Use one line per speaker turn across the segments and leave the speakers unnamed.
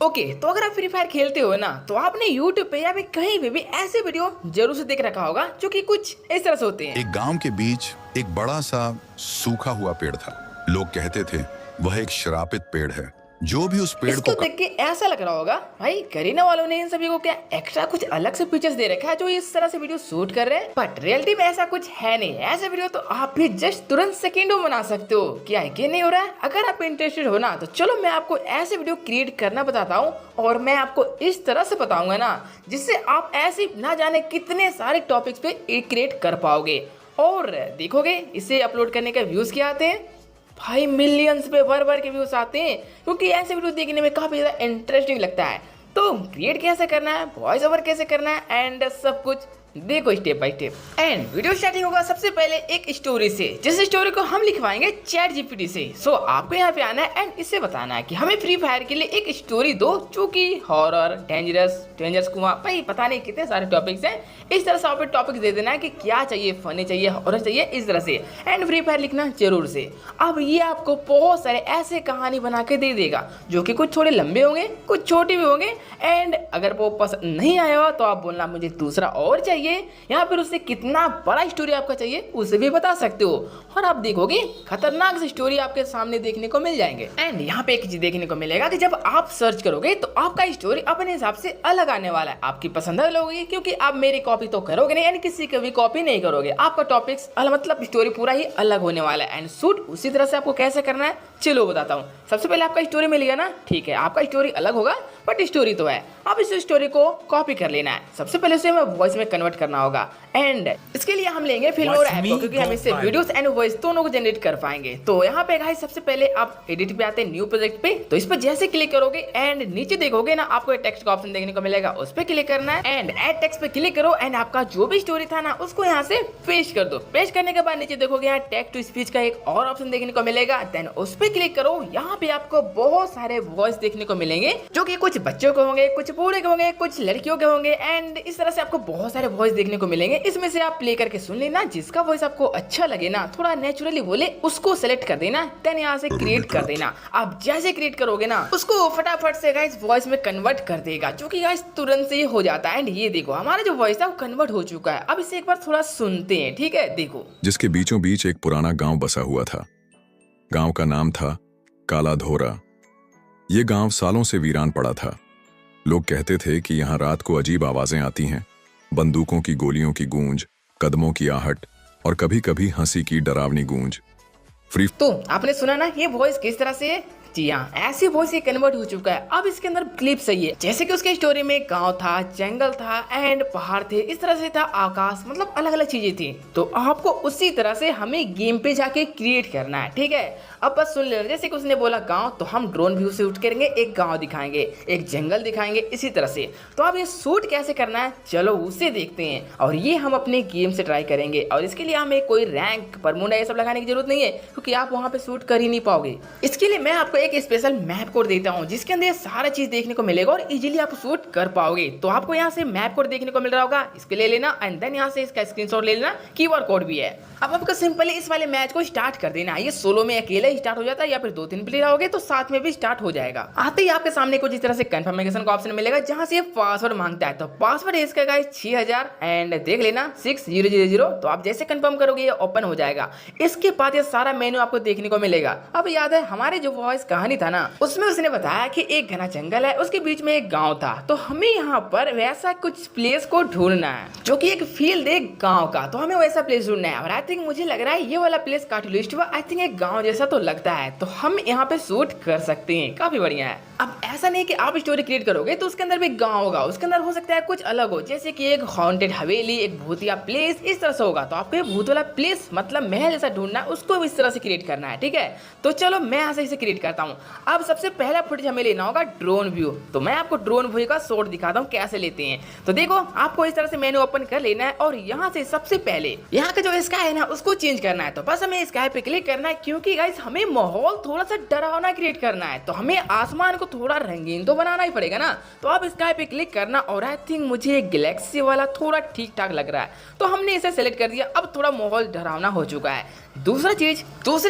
Okay तो अगर आप फ्री फायर खेलते हो ना तो आपने यूट्यूब पे या फिर कहीं पे भी ऐसे वीडियो जरूर से देख रखा होगा जो कि कुछ इस तरह से होते हैं।
एक गांव के बीच एक बड़ा सा सूखा हुआ पेड़ था। लोग कहते थे वह एक श्रापित पेड़ है। जो भी उस पेड़
इसको
को
देख के ऐसा लग रहा होगा भाई करीना वालों ने इन सभी को क्या एक्स्ट्रा कुछ अलग से फीचर्स दे रखा है जो इस तरह से वीडियो शूट कर रहे हैं। बट रियलिटी में ऐसा कुछ है नहीं। ऐसे वीडियो तो आप भी जस्ट तुरंत सेकेंडों में बना सकते हो। क्या है कि नहीं हो रहा है? अगर आप इंटरेस्टेड हो ना तो चलो मैं आपको ऐसे वीडियो क्रिएट करना बताता हूँ और मैं आपको इस तरह से बताऊंगा ना जिससे आप ऐसे ना जाने कितने सारे टॉपिक्स पे क्रिएट कर पाओगे। और देखोगे इसे अपलोड करने के व्यूज क्या आते हैं भाई, मिलियंस पे भर के व्यूज आते हैं क्योंकि ऐसे वीडियो देखने में काफी ज्यादा इंटरेस्टिंग लगता है। तो क्रिएट कैसे करना है, वॉइस ओवर कैसे करना है एंड सब कुछ देखो step by step. And video starting होगा सबसे पहले एक स्टोरी से, जिस स्टोरी को हम लिखवाएंगे चैट जीपीटी से। सो आपको यहाँ पे आना है एंड इससे बताना है कि हमें फ्री फायर के लिए एक स्टोरी दो जो कि हॉरर, डेंजरस कुआं, भाई पता नहीं कितने सारे टॉपिक्स हैं। इस तरह से आप टॉपिक्स दे देना है कि क्या चाहिए, फनी चाहिए, हॉरर चाहिए, इस तरह से। एंड फ्री फायर लिखना जरूर से। अब ये आपको बहुत सारे ऐसे कहानी बना के दे देगा जो कि कुछ थोड़े लंबे होंगे, कुछ छोटे भी होंगे। एंड अगर वो पसंद नहीं आया हो तो आप बोलना मुझे दूसरा और चाहिए, या फिर उससे कितना बड़ा स्टोरी आपका चाहिए उसे भी बता सकते हो। और आप देखोगे खतरनाक सी स्टोरी आपके सामने देखने को मिल जाएंगे। एंड यहाँ पे एक चीज देखने को मिलेगा कि जब आप सर्च करोगे तो आपका स्टोरी अपने हिसाब से अलग आने वाला है। आपकी पसंद अलग होगी क्योंकि आप मेरी कॉपी तो करोगे नहीं, यानी किसी की भी कॉपी नहीं करोगे। आपका टॉपिक्स मतलब स्टोरी पूरा ही अलग होने वाला है। एंड शूट उसी तरह से आपको कैसे करना है चलो बताता हूँ। सबसे पहले आपका स्टोरी मिलेगा ना, ठीक है, आपका स्टोरी अलग होगा बट स्टोरी तो है। अब इस स्टोरी को कॉपी कर लेना है। सबसे पहले उसे हमें वॉइस में कन्वर्ट करना होगा एंड इसके लिए हम लेंगे फिल्म और ऐप को, क्योंकि हम इससे वीडियोस एंड वॉइस दोनों को जनरेट कर पाएंगे। तो यहाँ पे गाइस सबसे पहले आप एडिट पे आते हैं, न्यू प्रोजेक्ट पे। तो इस पर जैसे क्लिक करोगे एंड नीचे देखोगे ना आपको टेक्स्ट का ऑप्शन देखने को मिलेगा, उस पर क्लिक करना है एंड ऐड टेक्स्ट पे क्लिक करो एंड आपका जो भी स्टोरी था ना उसको यहाँ से पेस्ट कर दो। पेस्ट करने के बाद नीचे देखोगे यहाँ टेक्स्ट टू स्पीच का एक और ऑप्शन देखने को मिलेगा, देन उस पर क्लिक करो। यहाँ पे आपको बहुत सारे वॉइस देखने को मिलेंगे जो कि कुछ बच्चों के होंगे, कुछ बूढ़े के होंगे, कुछ लड़कियों के होंगे। एंड इस तरह से आपको बहुत सारे वॉइस देखने को मिलेंगे। इसमें से आप प्ले करके सुन लेना, जिसका वॉइस आपको अच्छा लगे ना, थोड़ा नेचुरली बोले, उसको सेलेक्ट कर देना, देन यहाँ से क्रिएट कर देना। आप जैसे क्रिएट करोगे ना उसको फटाफट से गाइस वॉइस में कन्वर्ट कर देगा, जो कि गाइस तुरंत से ही हो जाता है। एंड ये देखो हमारा जो वॉइस है वो कन्वर्ट हो चुका है। अब इसे एक बार थोड़ा सुनते हैं, ठीक है? देखो,
जिसके बीचों बीच एक पुराना गांव बसा हुआ था। गांव का नाम था काला धोरा। ये गांव सालों से वीरान पड़ा था। लोग कहते थे कि यहाँ रात को अजीब आवाजें आती हैं, बंदूकों की गोलियों की गूंज, कदमों की आहट और कभी कभी हंसी की डरावनी गूंज।
तो आपने सुना ना ये वॉइस किस तरह से है? जी हाँ, ऐसी वॉइस ये कन्वर्ट हो चुका है। अब इसके अंदर क्लिप सही है, जैसे कि उसके स्टोरी में गांव था, जंगल था एंड पहाड़ थे, इस तरह से था आकाश, मतलब अलग अलग चीजें थी। तो आपको उसी तरह से हमें गेम पे जाके क्रिएट करना है, ठीक है? अब बस सुन लेना, जैसे कि उसने बोला गांव, तो हम ड्रोन व्यू से शूट करेंगे, एक गांव दिखाएंगे, एक जंगल दिखाएंगे, इसी तरह से। तो अब ये शूट कैसे करना है चलो उसे देखते हैं, और ये हम अपने गेम से ट्राई करेंगे। और इसके लिए हमें कोई रैंक परमुंडा ये सब लगाने की जरूरत नहीं है, क्योंकि आप वहाँ पे शूट कर ही नहीं पाओगे। इसके लिए मैं आपको एक स्पेशल मैप कोड देता हूँ जिसके अंदर सारा चीज देखने को मिलेगा और इजीली आप शूट कर पाओगे। तो आपको यहाँ से मैप कोड देखने को मिल रहा होगा, इसके ले लेना एंड देन यहाँ से इसका स्क्रीनशॉट ले लेना, कीवर्ड कोड भी है। अब आपको सिंपली इस वाले मैच को स्टार्ट कर देना। ये सोलो में अकेले ही स्टार्ट हो जाता है या फिर 2-3 प्लेयर आओगे तो साथ में भी स्टार्ट हो जाएगा। आते ही आपके सामने कुछ इस तरह से कंफर्मेशन का ऑप्शन मिलेगा जहां से ये पासवर्ड मांगता है। तो पासवर्ड है इसका गाइस 6000 एंड देख लेना 6000। तो आप जैसे कंफर्म करोगे ये ओपन हो जाएगा। इसके बाद ये सारा मेन्यू आपको देखने को मिलेगा। अब याद है हमारे जो वॉइस कहानी था ना उसमें उसने बताया कि एक घना जंगल है, उसके बीच में एक गाँव था। तो हमें यहाँ पर वैसा कुछ प्लेस को ढूंढना है जो की एक फील्ड है गाँव का। तो हमें वैसा प्लेस ढूंढना है और आई थिंक मुझे लग रहा है ये वाला प्लेस कार्टूलिस्ट हुआ, आई थिंक एक गाँव जैसा तो लगता है। तो हम यहाँ पे शूट कर सकते हैं, काफी बढ़िया है। अब ऐसा नहीं कि आप स्टोरी क्रिएट करोगे तो उसके अंदर भी गांव होगा, उसके अंदर हो सकता है कुछ अलग हो, जैसे कि एक हॉन्टेड हवेली, एक भूतिया प्लेस, इस तरह से होगा। तो आपको ये भूत वाला प्लेस मतलब महल जैसा ढूंढना है, उसको इस तरह से क्रिएट करना है, ठीक है? तो चलो मैं यहाँ से इसे क्रिएट करता हूँ। अब सबसे पहला फुटेज हमें लेना होगा ड्रोन व्यू। तो मैं आपको ड्रोन व्यू का शॉट दिखाता हूँ कैसे लेते हैं। तो देखो आपको इस तरह से मेन्यू ओपन कर लेना है और यहाँ से सबसे पहले यहाँ का जो स्काई है ना उसको चेंज करना है। तो बस हमें स्काई पे क्लिक करना है, क्योंकि गाइस हमें माहौल थोड़ा सा डरावना क्रिएट करना है। तो हमें आसमान को थोड़ा रंगीन तो बनाना ही पड़ेगा ना। तो आप स्काई पे क्लिक करना और आई थिंक मुझे गैलेक्सी वाला थोड़ा ठीक ठाक लग रहा है, तो हमने इसे सेलेक्ट कर दिया। अब थोड़ा माहौल डरावना हो चुका है। दूसरी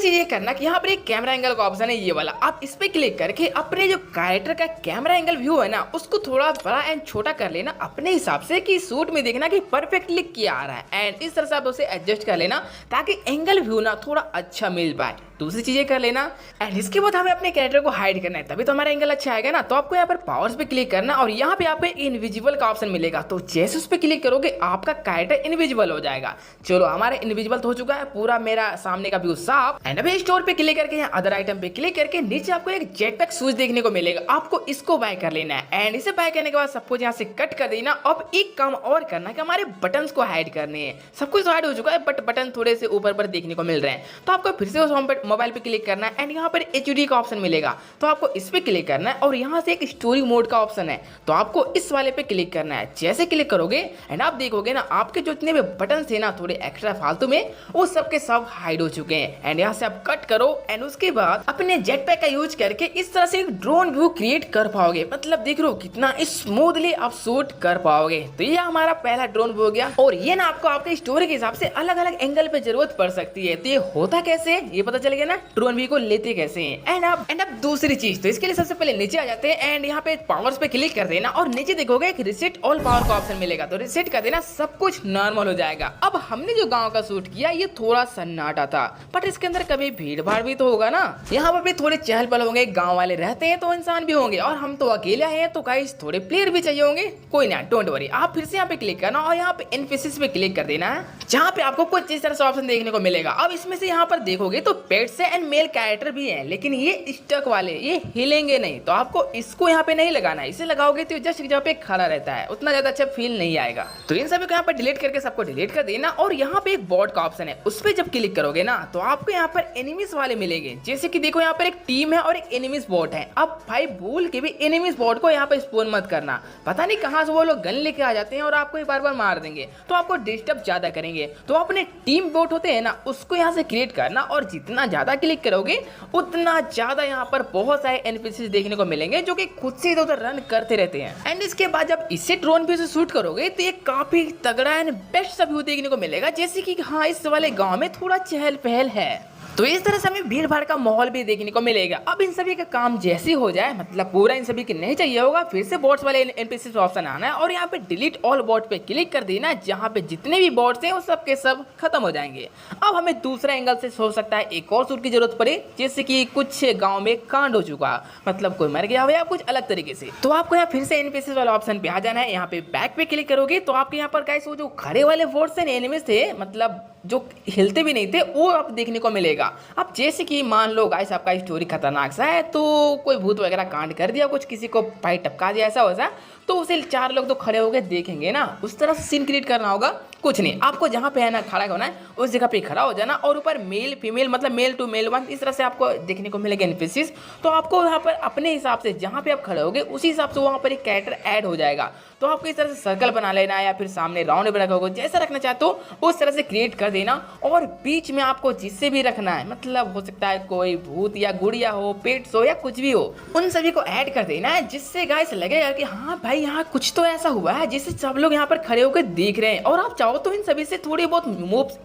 चीज ये करना कि यहाँ पर एक कैमरा एंगल का ऑप्शन है, ये वाला आप इस पे क्लिक करके अपने जो कैरेक्टर का कैमरा एंगल व्यू है ना उसको थोड़ा बड़ा एंड छोटा कर लेना अपने हिसाब से कि सूट में देखना कि परफेक्टली क्या आ रहा है, एंड इस तरह से आप उसे एडजस्ट कर लेना ताकि एंगल व्यू ना थोड़ा अच्छा मिल पाए। दूसरी चीजें कर लेना एंड इसके बाद हमें अपने कैरेक्टर को हाइड करना है, तभी तो हमारा एंगल अच्छा आएगा ना। तो आपको यहाँ पर पावर्स पे क्लिक करना और यहाँ पे आपको इनविजिबल का ऑप्शन मिलेगा, तो जैसे उस पर क्लिक करोगे आपका कैरेक्टर इनविजिबल हो जाएगा। चलो हमारा इनविजिबल हो चुका है पूरा मेरा सामने का व्यू साफ। एंड अभी स्टोर पे क्लिक करके यहाँ अदर आइटम पे क्लिक करके नीचे आपको एक जेटपैक शूज देखने को मिलेगा, आपको इसको बाय कर लेना है। एंड इसे बाय करने के बाद सब कुछ यहाँ से कट कर देना। अब एक काम और करना कि हमारे बटन्स को हाइड करने हैं। सब कुछ हाइड हो चुका है बट बटन थोड़े से ऊपर पर देखने को मिल रहे हैं, तो आपको फिर से उस मोबाइल पे क्लिक करना है एंड यहाँ पर एचडी का ऑप्शन मिलेगा, तो आपको इस पे क्लिक करना है और यहाँ से एक स्टोरी मोड का ऑप्शन है, तो आपको इस वाले पे क्लिक करना है। जैसे क्लिक करोगे एंड आप देखोगे ना आपके जो इतने भी बटन थे ना थोड़े एक्स्ट्रा फालतू में, वो सब के सब हाइड हो चुके हैं। एंड यहाँ से आप कट करो एंड उसके बाद अपने जेट पैक का यूज करके इस तरह से एक ड्रोन व्यू क्रिएट कर पाओगे। मतलब देख रहे हो कितना स्मूथली आप शूट कर पाओगे। तो ये हमारा पहला ड्रोन व्यू हो गया, और ये ना आपको आपके स्टोरी के हिसाब से अलग अलग एंगल पे जरूरत पड़ सकती है। तो ये होता कैसे है ये पता चल गया ना, ड्रोन व्यू को लेते कैसे हैं। एंड अब दूसरी चीज, तो इसके लिए सबसे पहले नीचे आ जाते हैं एंड यहाँ पे पावर्स पे क्लिक कर देना और नीचे देखोगे एक रिसेट ऑल पावर का ऑप्शन मिलेगा, तो रिसेट कर देना, सब कुछ नॉर्मल हो जाएगा। अब हमने जो गांव का शूट किया ये थोड़ा सन्नाटा था, बट इसके अंदर कभी भीड़ भाड़ भी तो होगा ना, यहाँ पर भी थोड़े चहल पहल होंगे, गांव वाले रहते हैं तो इंसान भी होंगे, और हम तो अकेले हैं तो गाइस थोड़े प्लेयर भी चाहिए होंगे। कोई ना, डोंट वरी, आप फिर से यहाँ पे क्लिक करना और यहाँ पे एनपीसीज पे क्लिक कर देना है, जहाँ पे आपको कुछ इस तरह से ऑप्शन देखने को मिलेगा। अब इसमें से यहाँ पर देखोगे तो पेट्स एंड मेल कैरेक्टर भी है, लेकिन ये स्टक वाले, ये हिलेंगे नहीं, तो आपको इसको यहाँ पे नहीं लगाना है। इसे लगाओगे तो जस्ट जगह पे खड़ा रहता है, उतना ज्यादा अच्छा फील नहीं आएगा। तो इन सभी को यहाँ पर डिलीट करके सबको डिलीट कर देना और यहाँ पे एक बॉट का ऑप्शन है, उस पर जब क्लिक करोगे ना तो आपको यहाँ पर एनिमीज वाले मिलेंगे। जैसे कि देखो यहाँ पर एक टीम है और एक एनिमीज बॉट है। अब भाई भूल के भी एनिमीज बॉट को यहाँ पे स्पॉन मत करना, पता नहीं कहाँ से वो लोग गन लेके आ जाते हैं और आपको बार बार मार देंगे, तो आपको डिस्टर्ब ज्यादा करेंगे। तो अपने टीम बॉट होते हैं ना उसको यहाँ से क्रिएट करना, और जितना ज्यादा क्लिक करोगे उतना ज्यादा यहाँ पर बहुत सारे एनपीसीज देखने को मिलेंगे जो कि खुद से इधर उधर रन करते रहते हैं। एंड इसके बाद जब इसे ड्रोन पे से शूट करोगे तो ये काफी तगड़ा एंड बेस्ट सा व्यू देखने को मिलेगा, जैसे कि हाँ इस वाले गांव में थोड़ा चहल पहल है। तो इस तरह से हमें भीड़ भाड़ का माहौल भी देखने को मिलेगा। अब इन सभी का काम जैसे हो जाए, मतलब पूरा इन सभी के नहीं चाहिए होगा, फिर से बॉट्स वाले एनपीसी ऑप्शन आना है और यहाँ पे डिलीट ऑल बॉट पे क्लिक कर देना, जहाँ पे जितने भी बॉट्स हैं वो सब के सब खत्म हो जाएंगे। अब हमें दूसरा एंगल से हो सकता है एक और सूट की जरूरत पड़े, जैसे कि कुछ गाँव में कांड हो चुका, मतलब कोई मर गया हो या कुछ अलग तरीके से, तो आपको यहाँ फिर से एनपीसी वाला ऑप्शन पे आ जाना है। यहाँ पे बैक पे क्लिक करोगे तो आपके यहाँ पर गाइस वो जो खड़े वाले बॉट्स हैं एनिमीज थे, मतलब जो हिलते भी नहीं थे, वो आप देखने को मिलेगा। अब जैसे कि मान लो गाइस आपका स्टोरी खतरनाक सा है, तो कोई भूत वगैरह कांड कर दिया, कुछ किसी को पाई टपका दिया, ऐसा वैसा, तो उसे चार लोग तो खड़े होकर देखेंगे ना, उस तरह से सीन क्रिएट करना होगा। कुछ नहीं, आपको जहाँ पे है ना खड़ा होना है उस जगह पे खड़ा हो जाना और ऊपर मेल फीमेल मतलब मेल टू मेल वन इस तरह से आपको देखने को मिलेगा एनपीसीज। तो आपको यहाँ पर अपने हिसाब से जहाँ पे आप खड़े होगे उसी हिसाब से वहाँ पर एक कैरेक्टर ऐड हो जाएगा। तो आपको इस तरह से सर्कल बना लेना है या फिर सामने राउंड में रखोगे, जैसा रखना चाहते हो उस तरह से क्रिएट कर देना। और बीच में आपको जिससे भी रखना है, मतलब हो सकता है कोई भूत या गुड़िया हो, पेट्स हो या कुछ भी हो, उन सभी को ऐड कर देना है, जिससे गाइस लगेगा कि हाँ भाई यहाँ कुछ तो ऐसा हुआ है जिससे सब लोग यहाँ पर खड़े होकर देख रहे हैं। और आप चाहो तो इन सभी से थोड़ी बहुत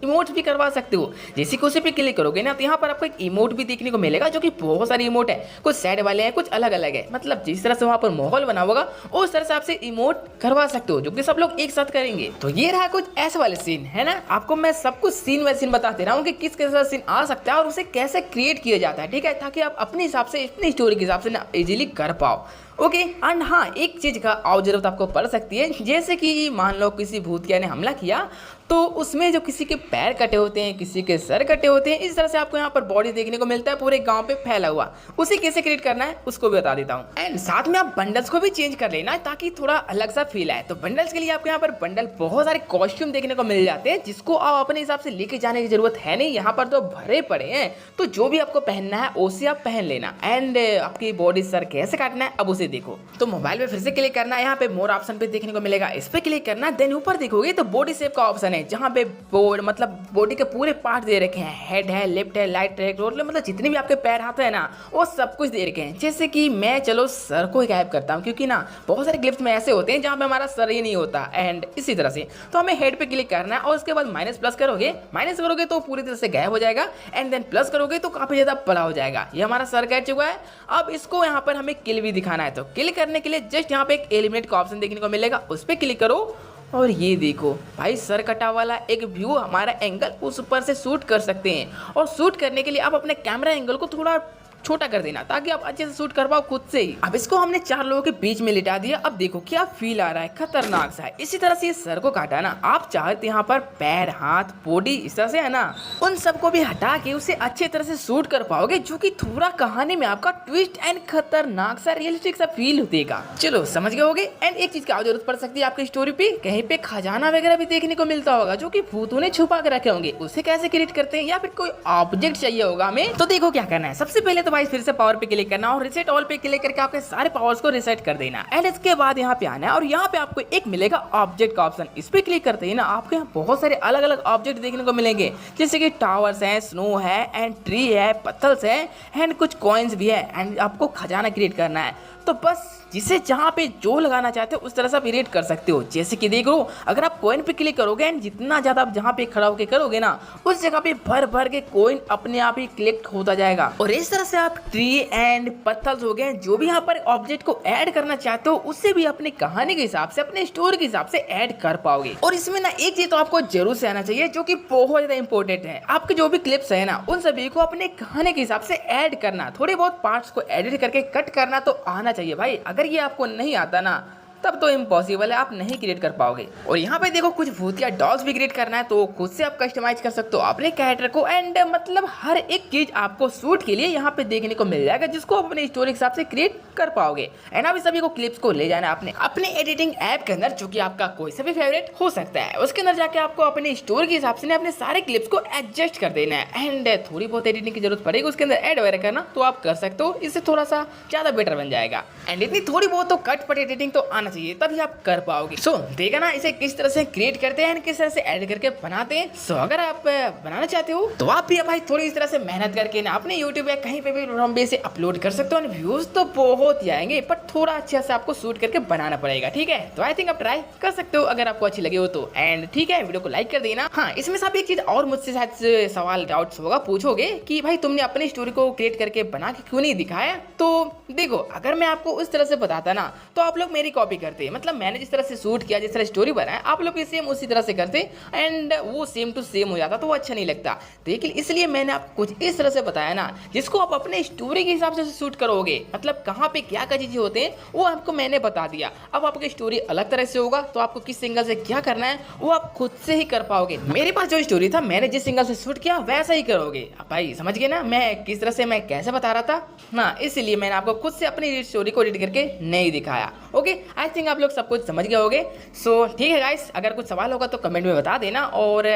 इमोट भी करवा सकते हो। जैसे कि उसे पे क्लिक करोगे ना तो यहाँ पर आपको एक इमोट भी देखने को मिलेगा, जो कि बहुत सारे इमोट है, कुछ सैड वाले हैं, कुछ अलग अलग है। मतलब जिस तरह से वहाँ पर माहौल बना होगा उस तरह से आपसे इमोट करवा सकते हो, जो कि सब लोग एक साथ करेंगे। तो ये रहा कुछ ऐसे वाले सीन है ना, आपको मैं सब कुछ सीन बाय सीन बताते रहा हूँ कि किस कैसा सीन आ सकता है और उसे कैसे क्रिएट किया जाता है, ठीक है, ताकि आप अपने हिसाब से अपनी स्टोरी के हिसाब से ना इजीली कर पाओ। ओके एंड हाँ, एक चीज का और जरूरत आपको पड़ सकती है, जैसे कि मान लो किसी भूतिया ने हमला किया तो उसमें जो किसी के पैर कटे होते हैं, किसी के सर कटे होते हैं, इस तरह से आपको यहाँ पर बॉडी देखने को मिलता है पूरे गांव पे फैला हुआ। उसे कैसे क्रिएट करना है उसको भी बता देता हूँ। एंड साथ में आप बंडल्स को भी चेंज कर लेना ताकि थोड़ा अलग सा फील आए। तो बंडल्स के लिए आपको यहाँ पर बंडल बहुत सारे कॉस्ट्यूम देखने को मिल जाते हैं, जिसको आप अपने हिसाब से लेके जाने की जरूरत है नहीं, यहाँ पर तो भरे पड़े हैं। तो जो भी आपको पहनना है उसे आप पहन लेना। एंड आपकी बॉडी सर कैसे काटना है अब उसे उसे देखो। तो मोबाइल पे फिर से क्लिक करना है, यहाँ पे मोर ऑप्शन पे देखने को मिलेगा, इस पे क्लिक करना। देन ऊपर देखोगे तो बॉडी शेप का ऑप्शन है, जहाँ पे मतलब बॉडी के पूरे पार्ट दे रखे हैं, हेड है, लेफ्ट है, राइट है, मतलब जितने भी आपके पैर हाथ है ना वो सब कुछ दे रखे हैं। जैसे कि मैं चलो सर को ही गायब करता हूँ, क्योंकि ना बहुत सारे क्लिप्स में ऐसे होते हैं जहाँ पे हमारा सर ही नहीं होता। एंड इसी तरह से तो हमें हेड पे क्लिक करना है और उसके बाद माइनस प्लस करोगे तो पूरी तरह से गायब हो जाएगा। एंड देन प्लस करोगे तो काफी ज्यादा बड़ा हो जाएगा। ये हमारा सर कट चुका है। अब इसको यहाँ पर हमें किल भी दिखाना है, तो किल करने के लिए जस्ट यहाँ पे एक एलिमिनेट का ऑप्शन देखने को मिलेगा, उस पर क्लिक करो और ये देखो भाई सर कटा वाला एक व्यू हमारा एंगल उस ऊपर से शूट कर सकते हैं। और शूट करने के लिए आप अपने कैमरा एंगल को थोड़ा छोटा कर देना ताकि आप अच्छे से शूट कर पाओ खुद से ही। अब इसको हमने 4 लोगों के बीच में लिटा दिया। अब देखो क्या फील आ रहा है, खतरनाक सा है। इसी तरह से ये सर को काटा ना, आप चाहते यहाँ पर पैर, हाथ, बॉडी इस तरह से है ना, उन सबको भी हटा के उसे अच्छे तरह से शूट कर पाओगे, जो कि थोड़ा कहानी में आपका ट्विस्ट एंड खतरनाक सा रियलिस्टिक सा फील देगा। चलो समझ गए होगे। एंड एक चीज की और जरूरत पड़ सकती है आपकी स्टोरी पे, कहीं पे खजाना वगैरह भी देखने को मिलता होगा जो कि भूतों ने छुपा के रखे होंगे, उसे कैसे क्रिएट करते हैं, या फिर कोई ऑब्जेक्ट चाहिए होगा हमें। तो देखो क्या करना है, सबसे पहले तो भाई फिर से पावर पे क्लिक करना और रिसेट ऑल पे क्लिक करके आपके सारे पावर्स को रिसेट कर देना। एंड इसके बाद यहाँ पे आना है और यहाँ पे आपको एक मिलेगा ऑब्जेक्ट का ऑप्शन, इस पे क्लिक करते ही ना आपको यहाँ बहुत सारे अलग अलग ऑब्जेक्ट देखने को मिलेंगे, जैसे कि टावर्स हैं, स्नो है, एंड ट्री है, पत्थर्स है, एंड कुछ कॉइन्स भी है। एंड आपको खजाना क्रिएट करना है, तो बस जिसे जहाँ पे जो लगाना चाहते हो उस तरह से आप क्रिएट कर सकते हो। जैसे कि देखो अगर आप कॉइन पे क्लिक करोगे एंड जितना ज्यादा आप जहाँ पे खड़ा होकर करोगे ना, उस जगह पे भर भर के कॉइन अपने आप ही कलेक्ट होता जाएगा। और इस तरह से आप ट्री एंड पत्थर हो गए, जो भी यहाँ पर ऑब्जेक्ट को ऐड करना चाहते हो उससे भी अपनी कहानी के हिसाब से, अपने स्टोरी के हिसाब से ऐड कर पाओगे। और इसमें ना एक चीज तो आपको जरूर से आना चाहिए जो कि बहुत ज्यादा इंपॉर्टेंट है, आपके जो भी क्लिप्स है ना उन सभी को अपने कहानी के हिसाब से ऐड करना, थोड़े बहुत पार्ट्स को एडिट करके कट करना तो आना चाहिए भाई। अगर ये आपको नहीं आता ना तब तो इम्पॉसिबल है, आप नहीं क्रिएट कर पाओगे। और यहाँ पे देखो कुछ भूतिया डॉल्स भी क्रिएट करना है, तो खुद से आप कस्टमाइज कर सकते हो अपने कैरेक्टर को। एंड मतलब हर एक चीज आपको शूट के लिए यहाँ पे देखने को मिल जाएगा, जिसको आप अपने स्टोरी के हिसाब से क्रिएट कर पाओगे। एंड आप सभी को क्लिप्स को ले जाना है अपने एडिटिंग ऐप के अंदर, जो कि आपका कोई सा भी फेवरेट हो सकता है। उसके अंदर जाके आपको अपने स्टोरी के हिसाब से अपने सारे क्लिप्स को एडजस्ट कर देना है। एंड थोड़ी बहुत एडिटिंग की जरूरत पड़ेगी उसके अंदर ऐड वगैरह करना, तो आप कर सकते हो, इससे थोड़ा सा ज्यादा बेटर बन जाएगा। एंड इतनी थोड़ी बहुत तो कट पट एडिटिंग तो आना चाहिए, तभी आप कर पाओगे। सो देखा ना इसे किस तरह से क्रिएट करते हैं, किस तरह से ऐड करके बनाते हैं। सो अगर आप बनाना चाहते हो तो आप भी भाई थोड़ी इस तरह से मेहनत करके ना अपने YouTube या कहीं पे भी प्लेटफॉर्म पे से अपलोड कर सकते हो। व्यूज तो बहुत ही आएंगे, पर थोड़ा अच्छे से आपको शूट करके बनाना पड़ेगा, ठीक है। तो आई थिंक आप ट्राई कर सकते हो अगर आपको अच्छी लगे हो तो। एंड ठीक है, वीडियो को लाइक कर देना। हाँ, इसमें से आप एक चीज और मुझसे शायद सवाल डाउट्स होगा, पूछोगे कि भाई तुमने अपनी स्टोरी को क्रिएट करके बना के क्यों नहीं दिखाया। तो देखो अगर मैं आपको उस तरह से बताता ना तो आप लोग मेरी कॉपी करते, मतलब मैंने जिस तरह से शूट किया, जिस तरह स्टोरी बनाया, आप लोग भी सेम उसी तरह से करते एंड वो सेम टू सेम हो जाता, तो वो अच्छा नहीं लगता। लेकिन इसलिए मैंने आपको कुछ इस तरह से बताया ना जिसको आप अपने स्टोरी के हिसाब से शूट करोगे, मतलब कहाँ पे क्या क्या चीजें होते हैं वो आपको मैंने बता दिया। अब आपकी स्टोरी अलग तरह से होगा, तो आपको किस सिंगल से क्या करना है वो आप खुद से ही कर पाओगे। मेरे पास जो स्टोरी था मैंने जिस सिंगल से शूट किया वैसा ही करोगे। अब भाई समझ गए ना मैं किस तरह से, मैं कैसे बता रहा था ना, इसलिए मैंने आपको खुद से अपनी स्टोरी को एडिट करके नहीं दिखाया। ओके, आई थिंक आप लोग सब कुछ समझ गए होगे। सो ठीक है गाइस, अगर कुछ सवाल होगा तो कमेंट में बता देना और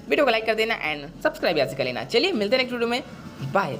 वीडियो को लाइक कर देना एंड सब्सक्राइब ऐसे कर लेना। चलिए मिलते हैं नेक्स्ट वीडियो में, बाय।